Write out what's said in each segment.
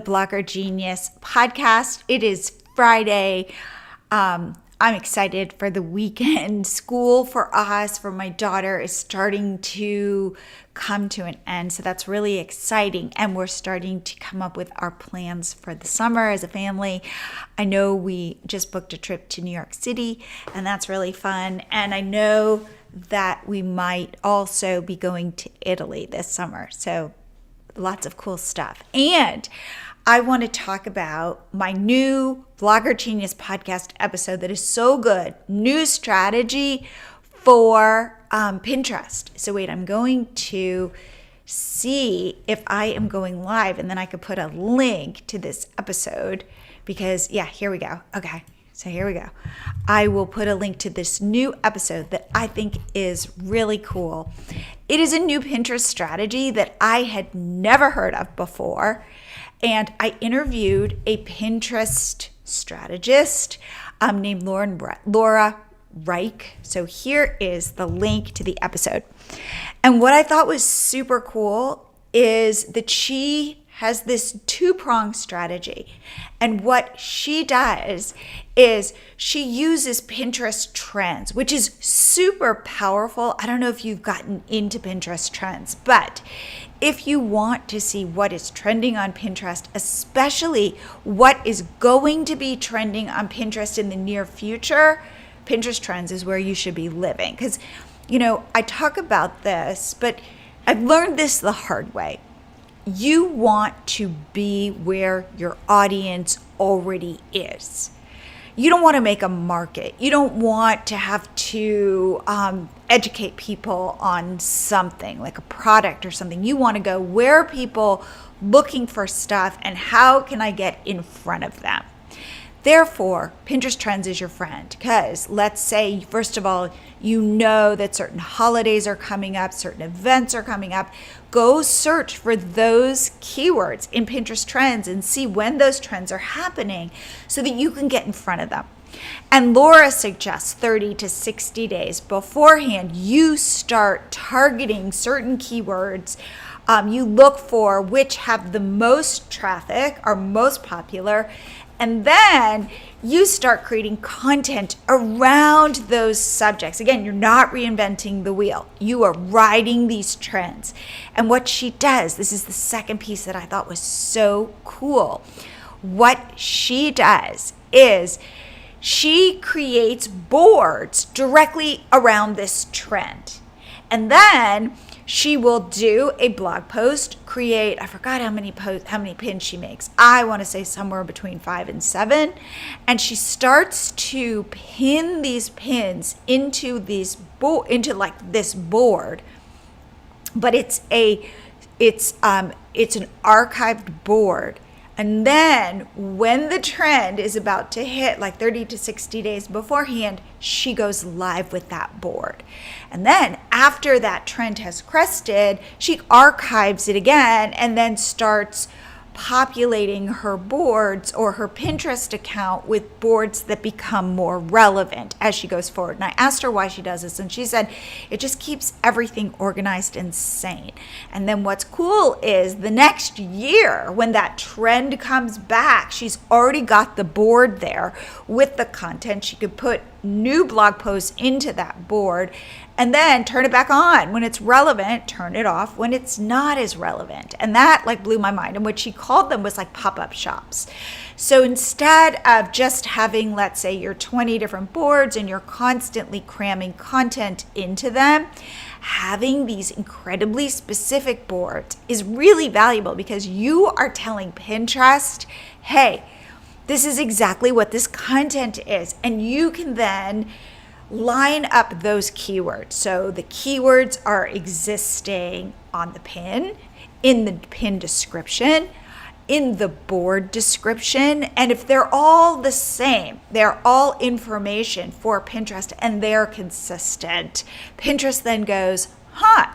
Blogger Genius podcast. It is Friday. I'm excited for the weekend. School for us, for my daughter, is starting to come to an end. So that's really exciting. And we're starting to come up with our plans for the summer as a family. I know we just booked a trip to New York City, and that's really fun. And I know that we might also be going to Italy this summer. So lots of cool stuff. And I want to talk about my new Blogger Genius podcast episode that is so good. New strategy for Pinterest. So wait, I'm going to see if I am going live, and then I could put a link to this episode because, here we go. Okay, so here we go. I will put a link to this new episode that I think is really cool. It is a new Pinterest strategy that I had never heard of before. And I interviewed a Pinterest strategist named Laura Reich. So here is the link to the episode. And what I thought was super cool is that she has this two-pronged strategy. And what she does is she uses Pinterest trends, which is super powerful. I don't know if you've gotten into Pinterest trends, but if you want to see what is trending on Pinterest, especially what is going to be trending on Pinterest in the near future, Pinterest trends is where you should be living. Because, I talk about this, but I've learned this the hard way. You want to be where your audience already is. You don't want to make a market. You don't want to have to educate people on something like a product or something. You want to go where are people looking for stuff and how can I get in front of them? Therefore, Pinterest Trends is your friend because let's say, first of all, you know that certain holidays are coming up, certain events are coming up. Go search for those keywords in Pinterest Trends and see when those trends are happening so that you can get in front of them. And Laura suggests 30 to 60 days beforehand, you start targeting certain keywords. You look for which have the most traffic, are most popular, and then you start creating content around those subjects. Again, you're not reinventing the wheel. You are riding these trends. And what she does, this is the second piece that I thought was so cool. What she does is she creates boards directly around this trend. And then she will do a blog post, create, I forgot how many pins she makes. I want to say somewhere between 5 and 7. And she starts to pin these pins into this board, but it's an archived board. And then when the trend is about to hit like 30 to 60 days beforehand, she goes live with that board. And then after that trend has crested, she archives it again and then starts populating her boards or her Pinterest account with boards that become more relevant as she goes forward. And I asked her why she does this, and she said it just keeps everything organized and sane. And then what's cool is the next year when that trend comes back, she's already got the board there with the content. She could put new blog posts into that board and then turn it back on when it's relevant, turn it off when it's not as relevant. And that blew my mind. And what she called them was pop-up shops. So instead of just having, let's say, your 20 different boards and you're constantly cramming content into them, having these incredibly specific boards is really valuable because you are telling Pinterest, hey, this is exactly what this content is. And you can then line up those keywords. So the keywords are existing on the pin, in the pin description, in the board description. And if they're all the same, they're all information for Pinterest and they're consistent, Pinterest then goes,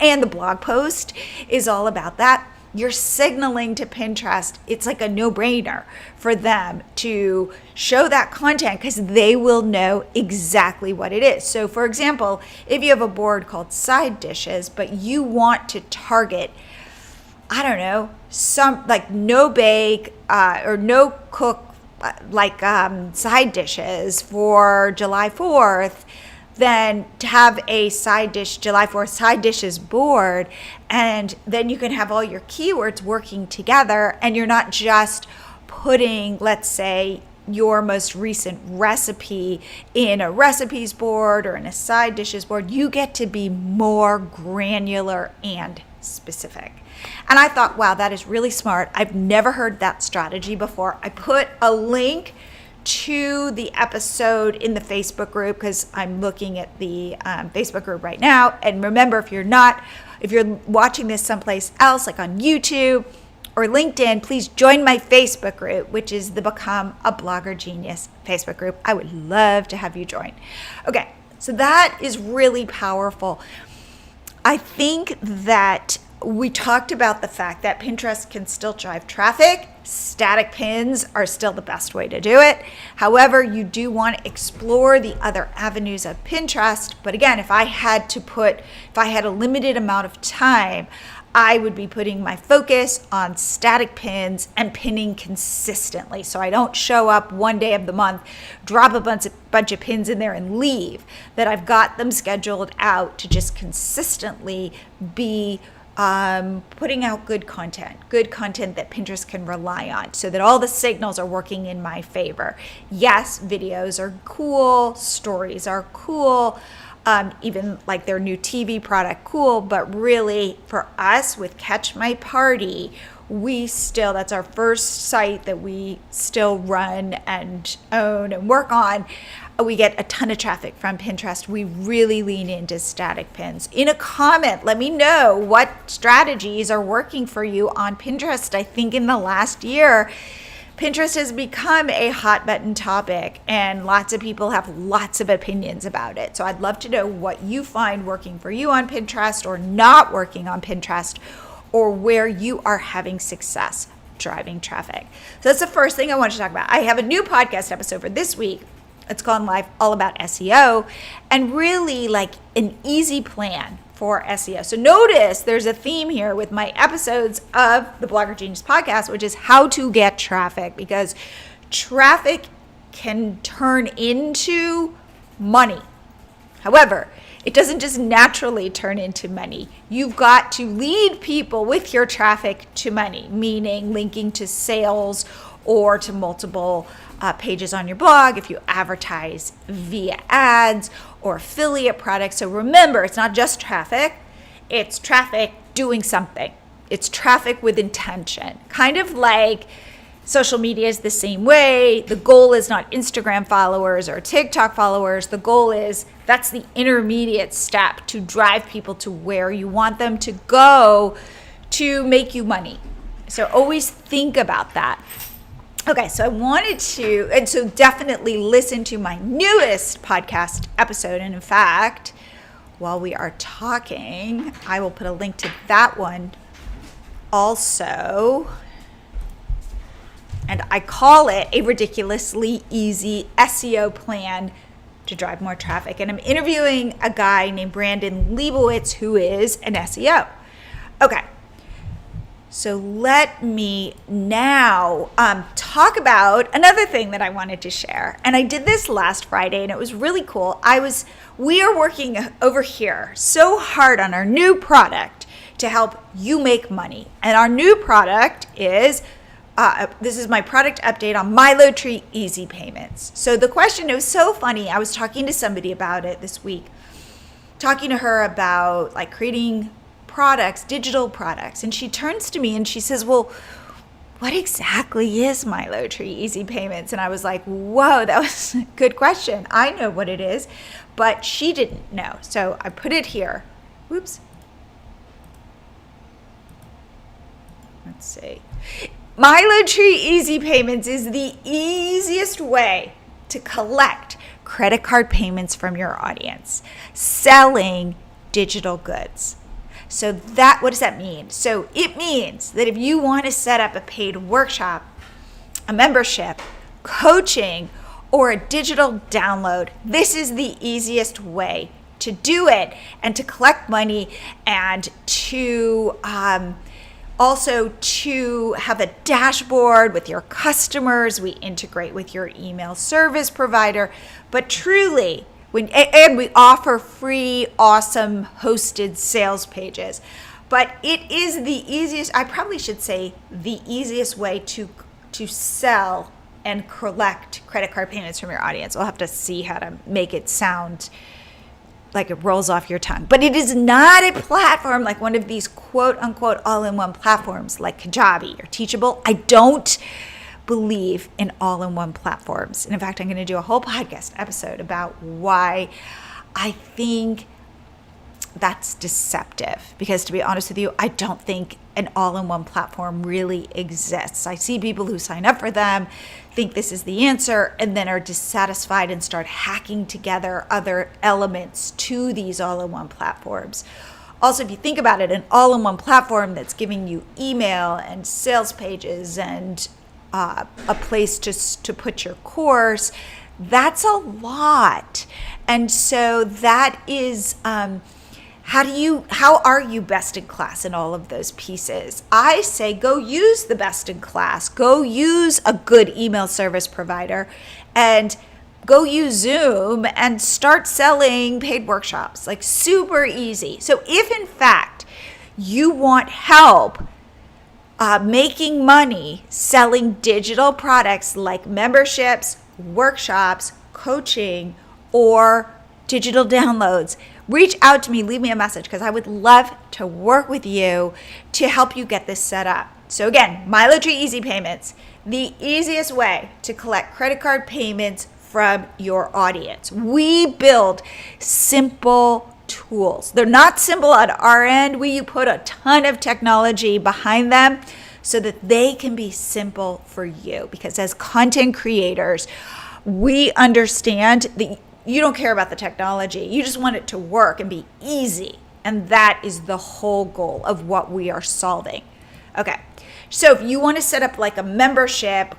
and the blog post is all about that. You're signaling to Pinterest, it's like a no-brainer for them to show that content because they will know exactly what it is. So for example, if you have a board called side dishes, but you want to target I don't know, some like no bake or no cook side dishes for July 4th, then to have a side dish, July 4th side dishes board, and then you can have all your keywords working together, and you're not just putting, let's say, your most recent recipe in a recipes board or in a side dishes board. You get to be more granular and specific. And I thought, wow, that is really smart. I've never heard that strategy before. I put a link to the episode in the Facebook group because I'm looking at the Facebook group right now. And remember, if you're watching this someplace else, like on YouTube or LinkedIn, please join my Facebook group, which is the Become a Blogger Genius Facebook group. I would love to have you join. Okay, so that is really powerful. I think that we talked about the fact that Pinterest can still drive traffic. Static pins are still the best way to do it. However, you do want to explore the other avenues of Pinterest. But again, if I had a limited amount of time, I would be putting my focus on static pins and pinning consistently. So I don't show up one day of the month, drop a bunch of pins in there and leave. That I've got them scheduled out to just consistently be putting out good content that Pinterest can rely on so that all the signals are working in my favor. Yes, videos are cool, stories are cool, even like their new TV product, cool, but really for us with Catch My Party, that's our first site that we still run and own and work on. We get a ton of traffic from Pinterest. We really lean into static pins. In a comment, let me know what strategies are working for you on Pinterest. I think in the last year, Pinterest has become a hot button topic and lots of people have lots of opinions about it. So I'd love to know what you find working for you on Pinterest or not working on Pinterest, or where you are having success driving traffic. So that's the first thing I want to talk about. I have a new podcast episode for this week. It's gone live all about SEO and really like an easy plan for SEO. So notice there's a theme here with my episodes of the Blogger Genius podcast, which is how to get traffic, because traffic can turn into money. However, it doesn't just naturally turn into money. You've got to lead people with your traffic to money, meaning linking to sales or to multiple pages on your blog if you advertise via ads or affiliate products. So remember, it's not just traffic, it's traffic doing something. It's traffic with intention. Kind of like social media is the same way. The goal is not Instagram followers or TikTok followers. The goal is, that's the intermediate step to drive people to where you want them to go to make you money. So always think about that. Okay, so so definitely listen to my newest podcast episode. And in fact, while we are talking, I will put a link to that one also. And I call it a ridiculously easy SEO plan to drive more traffic. And I'm interviewing a guy named Brandon Leibowitz, who is an SEO. Okay. So let me now talk about another thing that I wanted to share. And I did this last Friday and it was really cool. We are working over here so hard on our new product to help you make money. And our new product is, this is my product update on MiloTree Easy Payments. So the question, it was so funny. I was talking to somebody about it this week, talking to her about like creating products, digital products. And she turns to me and she says, well, what exactly is MiloTree Easy Payments? And I was like, whoa, that was a good question. I know what it is, but she didn't know. So I put it here. Whoops. Let's see. MiloTree Easy Payments is the easiest way to collect credit card payments from your audience, selling digital goods. So what does that mean? So it means that if you want to set up a paid workshop, a membership, coaching, or a digital download, this is the easiest way to do it and to collect money and to Also, to have a dashboard with your customers, we integrate with your email service provider. But truly, and we offer free, awesome hosted sales pages. But it is the easiest, I probably should say, the easiest way to sell and collect credit card payments from your audience. We'll have to see how to make it sound like it rolls off your tongue. But it is not a platform like one of these quote unquote all-in-one platforms like Kajabi or Teachable. I don't believe in all-in-one platforms. And in fact, I'm going to do a whole podcast episode about why I think that's deceptive. Because to be honest with you, I don't think an all-in-one platform really exists. I see people who sign up for them, think this is the answer, and then are dissatisfied and start hacking together other elements to these all-in-one platforms. Also, if you think about it, an all-in-one platform that's giving you email and sales pages and a place to put your course, that's a lot. And so that is... How are you best in class in all of those pieces? I say go use the best in class. Go use a good email service provider and go use Zoom and start selling paid workshops, like super easy. So if in fact you want help making money selling digital products like memberships, workshops, coaching, or digital downloads, reach out to me, leave me a message, because I would love to work with you to help you get this set up. So again, MiloTree Easy Payments, the easiest way to collect credit card payments from your audience. We build simple tools. They're not simple on our end. We put a ton of technology behind them so that they can be simple for you. Because as content creators, we understand that you don't care about the technology. You just want it to work and be easy. And that is the whole goal of what we are solving. Okay. So if you want to set up like a membership,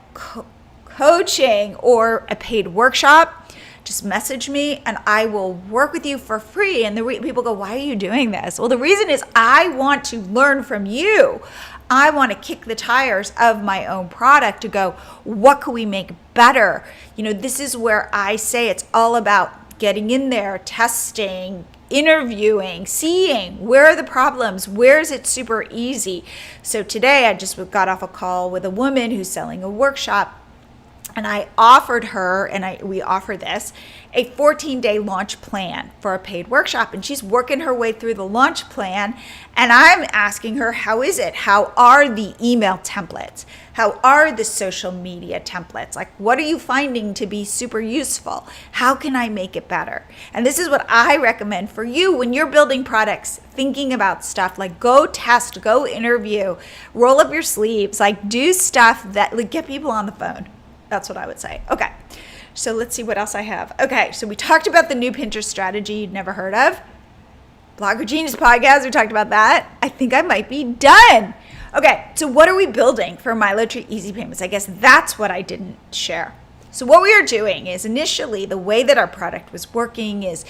coaching, or a paid workshop, just message me and I will work with you for free. And people go, why are you doing this? Well, the reason is I want to learn from you. I want to kick the tires of my own product to go, what can we make better? This is where I say it's all about getting in there, testing, interviewing, seeing where are the problems, where is it super easy. So today I just got off a call with a woman who's selling a workshop, and I offered her, we offer this, a 14-day launch plan for a paid workshop. And she's working her way through the launch plan. And I'm asking her, how is it? How are the email templates? How are the social media templates? Like, what are you finding to be super useful? How can I make it better? And this is what I recommend for you when you're building products, thinking about stuff like go test, go interview, roll up your sleeves, like do stuff that like get people on the phone. That's what I would say. Okay, so let's see what else I have. Okay, so we talked about the new Pinterest strategy you'd never heard of. Blogger Genius podcast, we talked about that. I think I might be done. Okay, so what are we building for MiloTree Easy Payments? I guess that's what I didn't share. So what we are doing is initially the way that our product was working is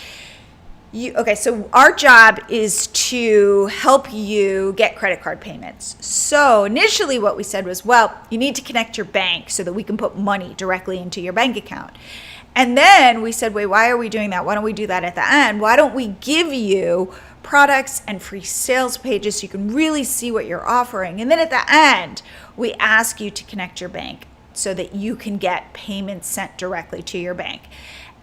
so our job is to help you get credit card payments. So initially what we said was, well, you need to connect your bank so that we can put money directly into your bank account. And then we said, wait, why are we doing that? Why don't we do that at the end? Why don't we give you products and free sales pages so you can really see what you're offering? And then at the end, we ask you to connect your bank so that you can get payments sent directly to your bank.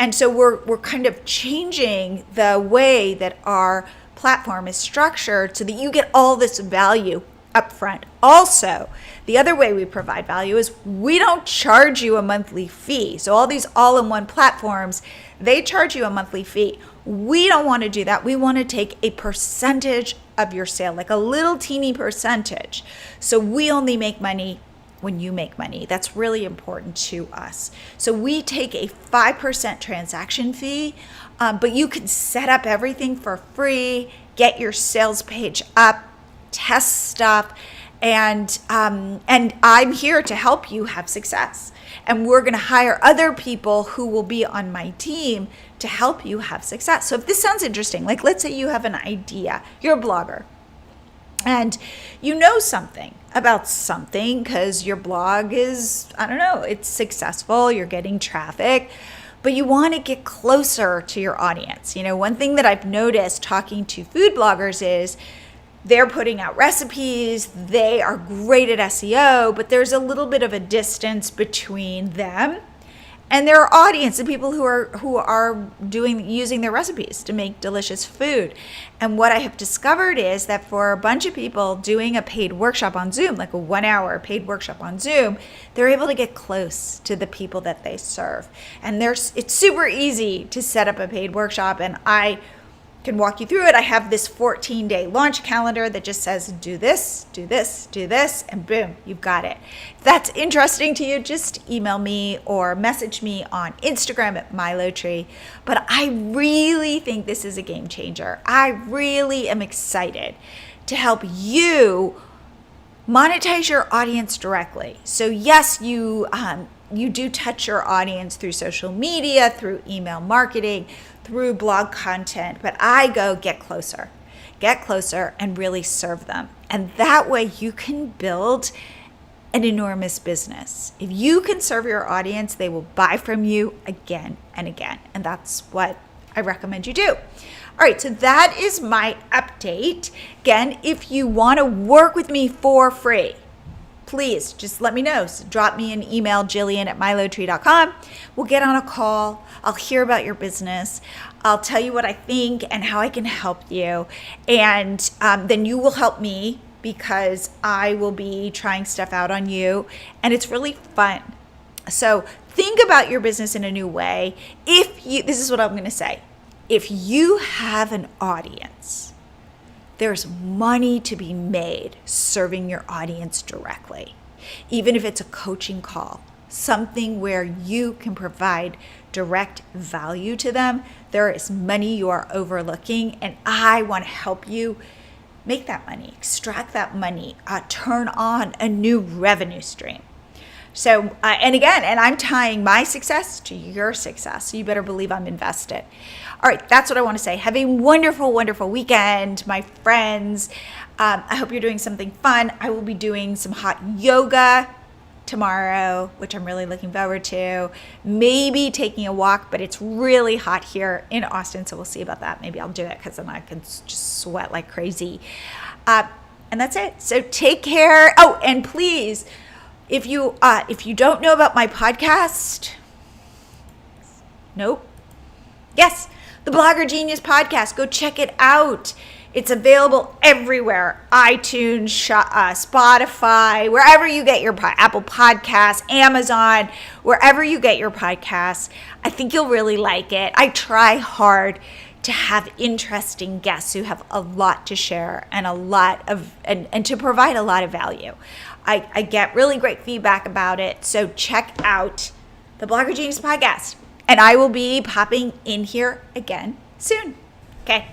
And so we're kind of changing the way that our platform is structured so that you get all this value up front. Also, the other way we provide value is we don't charge you a monthly fee. So all these all-in-one platforms, they charge you a monthly fee. We don't want to do that. We want to take a percentage of your sale, like a little teeny percentage. So we only make money when you make money. That's really important to us. So we take a 5% transaction fee, but you can set up everything for free, get your sales page up, test stuff, and I'm here to help you have success. And we're going to hire other people who will be on my team to help you have success. So if this sounds interesting, like let's say you have an idea, you're a blogger, and you know something about something because your blog is, I don't know, it's successful, you're getting traffic, but you want to get closer to your audience. One thing that I've noticed talking to food bloggers is they're putting out recipes, they are great at SEO, but there's a little bit of a distance between them and their audience, the people who are using their recipes to make delicious food. And what I have discovered is that for a bunch of people doing a paid workshop on Zoom, like a 1-hour paid workshop on Zoom, they're able to get close to the people that they serve. And it's super easy to set up a paid workshop, and I can walk you through it. I have this 14-day launch calendar that just says, do this, do this, do this, and boom, you've got it. If that's interesting to you, just email me or message me on Instagram at MiloTree. But I really think this is a game changer. I really am excited to help you monetize your audience directly. So yes, you do touch your audience through social media, through email marketing, through blog content, but I go get closer and really serve them. And that way you can build an enormous business. If you can serve your audience, they will buy from you again and again. And that's what I recommend you do. All right, so that is my update. Again, if you want to work with me for free, please just let me know. So drop me an email, Jillian@milotree.com. We'll get on a call. I'll hear about your business. I'll tell you what I think and how I can help you. And then you will help me because I will be trying stuff out on you. And it's really fun. So think about your business in a new way. This is what I'm going to say. If you have an audience, there's money to be made serving your audience directly. Even if it's a coaching call, something where you can provide direct value to them, there is money you are overlooking, and I want to help you make that money, extract that money, turn on a new revenue stream. So, and I'm tying my success to your success. So you better believe I'm invested. All right, that's what I want to say. Have a wonderful, wonderful weekend, my friends. I hope you're doing something fun. I will be doing some hot yoga tomorrow, which I'm really looking forward to. Maybe taking a walk, but it's really hot here in Austin, so we'll see about that. Maybe I'll do it because then I can just sweat like crazy. And that's it. So take care. Oh, and please, if you don't know about my podcast, nope. Yes, the Blogger Genius podcast. Go check it out. It's available everywhere. iTunes, Spotify, wherever you get your Apple Podcasts, Amazon, wherever you get your podcasts. I think you'll really like it. I try hard to have interesting guests who have a lot to share and and to provide a lot of value. I get really great feedback about it. So check out the Blogger Genius podcast. And I will be popping in here again soon. Okay.